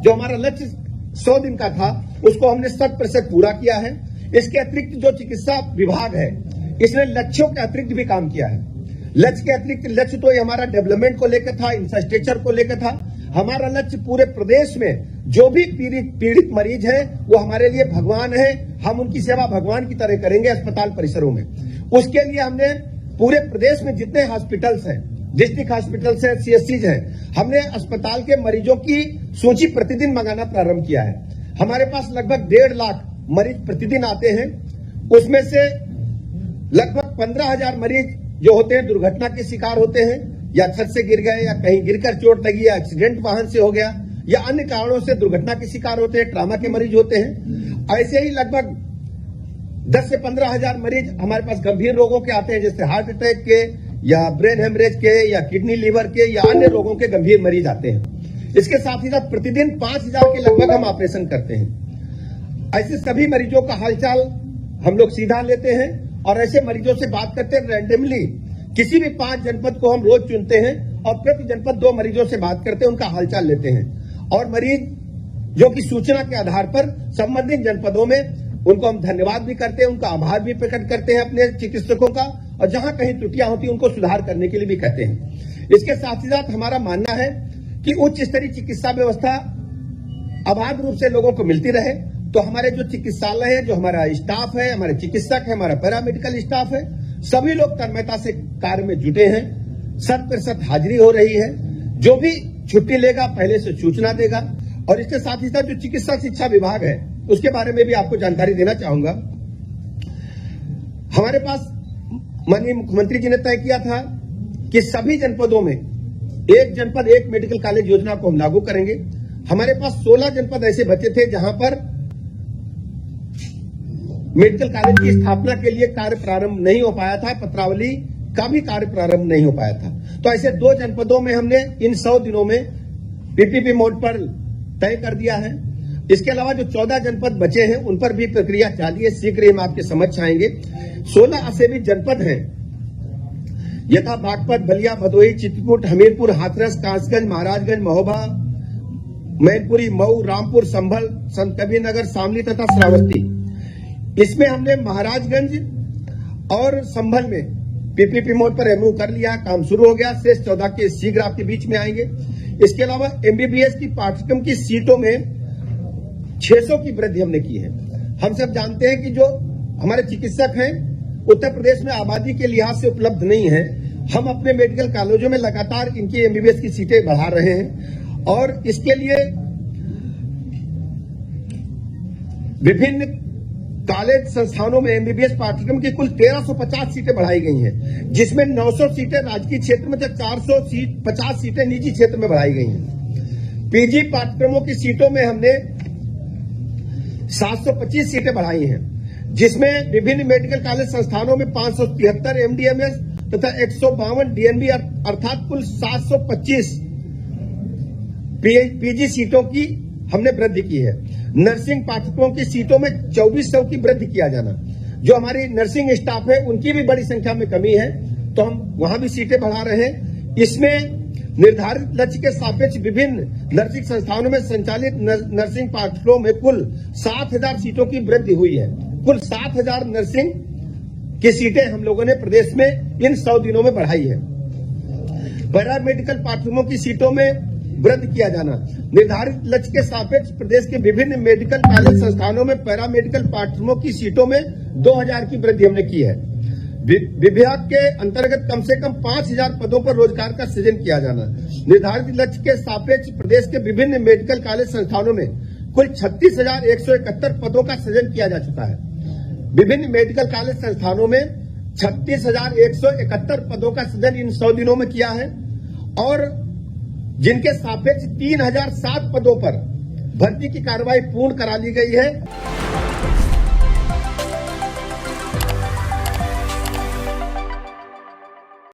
जो हमारा लक्ष्य 100 दिन का था उसको हमने 100% पूरा किया है। इसके अतिरिक्त जो चिकित्सा विभाग है इसने लक्ष्यों के अतिरिक्त भी काम किया है। लक्ष्य के अतिरिक्त लक्ष्य तो ये हमारा डेवलपमेंट को लेकर था, इंफ्रास्ट्रक्चर को लेकर था। हमारा लक्ष्य पूरे प्रदेश में जो भी पीड़ित मरीज है वो हमारे लिए भगवान है। हम उनकी सेवा भगवान की तरह करेंगे अस्पताल परिसरों में। उसके लिए हमने पूरे प्रदेश में जितने हॉस्पिटल्स हैं, डिस्ट्रिक्ट हॉस्पिटल्स हैं, सीएससीज हैं, हमने अस्पताल के मरीजों की सूची प्रतिदिन मंगाना प्रारंभ किया है। हमारे पास लगभग 1.5 लाख मरीज प्रतिदिन आते हैं। उसमें से लगभग 15,000 मरीज जो होते हैं दुर्घटना के शिकार होते हैं, या छत से गिर गए, या कहीं गिरकर चोट लगी, या एक्सीडेंट वाहन से हो गया, या अन्य कारणों से दुर्घटना के शिकार होते हैं, ट्रामा के मरीज होते हैं। ऐसे ही लगभग 10 से 15,000 मरीज हमारे पास गंभीर रोगों के आते हैं, जैसे हार्ट अटैक के, या ब्रेन हेमरेज के, या किडनी लीवर के, या अन्य रोगों के गंभीर मरीज आते हैं। इसके साथ ही साथ प्रतिदिन 5,000 के लगभग हम ऑपरेशन करते हैं। ऐसे सभी मरीजों का हालचाल हम लोग सीधा लेते हैं और ऐसे मरीजों से बात करते हैं रैंडमली। किसी भी 5 जनपद को हम रोज चुनते हैं और प्रति जनपद 2 मरीजों से बात करते हैं, उनका हालचाल लेते हैं। और मरीज जो कि सूचना के आधार पर संबंधित जनपदों में उनको हम धन्यवाद भी करते हैं, उनका आभार भी प्रकट करते हैं अपने चिकित्सकों का, और जहां कहीं त्रुटियां होती है उनको सुधार करने के लिए भी कहते हैं। इसके साथ ही साथ हमारा मानना है कि उच्च स्तरीय चिकित्सा व्यवस्था अबाध रूप से लोगों को मिलती रहे। तो हमारे जो चिकित्सालय है, जो हमारा स्टाफ है, हमारे चिकित्सक है, हमारा पैरामेडिकल स्टाफ है, सभी लोग तन्मयता से कार्य में जुटे हैं। 100% हाजिरी हो रही है। जो भी छुट्टी लेगा पहले से सूचना देगा। और इसके साथ ही साथ जो चिकित्सा शिक्षा विभाग है उसके बारे में भी आपको जानकारी देना चाहूंगा। हमारे पास माननीय मुख्यमंत्री जी ने तय किया था कि सभी जनपदों में एक जनपद एक मेडिकल कॉलेज योजना को हम लागू करेंगे। हमारे पास 16 जनपद ऐसे बचे थे जहां पर मेडिकल कॉलेज की स्थापना के लिए कार्य प्रारंभ नहीं हो पाया था, पत्रावली का भी कार्य प्रारंभ नहीं हो पाया था। तो ऐसे 2 जनपदों में हमने इन 100 दिनों में पीपीपी मोड पर तय कर दिया है। इसके अलावा जो 14 जनपद बचे हैं उन पर भी प्रक्रिया जारी है, शीघ्र ही हम आपके समक्ष आएंगे। 16 असेबी जनपद हैं, यथा बागपत, बलिया, भदोही, चित्रकूट, हमीरपुर, हाथरस, कासगंज, महाराजगंज, महोबा, मैनपुरी, मऊ, रामपुर, संभल, संतकबीरनगर, शामली तथा श्रावस्ती। इसमें हमने महाराजगंज और संभल में पीपीपी मोड पर एमओयू कर लिया, काम शुरू हो गया। शेष 14 के शीघ्र आपके बीच में आएंगे। इसके अलावा एमबीबीएस की पाठ्यक्रम की सीटों में 600 की वृद्धि हमने की है। हम सब जानते हैं कि जो हमारे चिकित्सक हैं उत्तर प्रदेश में आबादी के लिहाज से उपलब्ध नहीं है। हम अपने मेडिकल कॉलेजों में लगातार इनकी एमबीबीएस की सीटें बढ़ा रहे हैं और इसके लिए विभिन्न कॉलेज संस्थानों में एमबीबीएस पाठ्यक्रम की कुल 1350 सीटें बढ़ाई गई हैं, जिसमें 900 सीटें राजकीय क्षेत्र में, 450 सीटें निजी क्षेत्र में बढ़ाई गई हैं। पीजी पाठ्यक्रमों की सीटों में हमने 725 सीटें बढ़ाई हैं, जिसमें विभिन्न मेडिकल कॉलेज संस्थानों में 573 एमडीएमएस तथा 152 डीएनबी अर्थात कुल 725 पीजी सीटों की हमने वृद्धि की है। नर्सिंग पाठ्यक्रमों की सीटों में 2400 की वृद्धि किया जाना। जो हमारी नर्सिंग स्टाफ है उनकी भी बड़ी संख्या में कमी है, तो हम वहां भी सीटें बढ़ा रहे हैं। इसमें निर्धारित लक्ष्य के सापेक्ष विभिन्न नर्सिंग संस्थानों में संचालित नर्सिंग पाठ्यक्रमों में कुल 7,000 सीटों की वृद्धि हुई है। कुल 7,000 नर्सिंग की सीटें हम लोगों ने प्रदेश में इन 100 दिनों में बढ़ाई है। पैरामेडिकल पाठ्यक्रमों की सीटों में वृद्धि किया जाना। निर्धारित लक्ष्य के सापेक्ष प्रदेश के विभिन्न मेडिकल कॉलेज संस्थानों में पैरामेडिकल पाठ्यक्रमों की सीटों में 2000 की वृद्धि हमने की है। विभाग के अंतर्गत कम से कम 5000 पदों पर रोजगार का सृजन किया जाना। निर्धारित लक्ष्य के सापेक्ष प्रदेश के विभिन्न मेडिकल कॉलेज संस्थानों में कुल 36,171 पदों का सृजन किया जा चुका है। विभिन्न मेडिकल कॉलेज संस्थानों में 36,171 पदों का सृजन इन 100 दिनों में किया है और जिनके सापेक्ष 3007 पदों पर भर्ती की कार्रवाई पूर्ण करा ली गई है।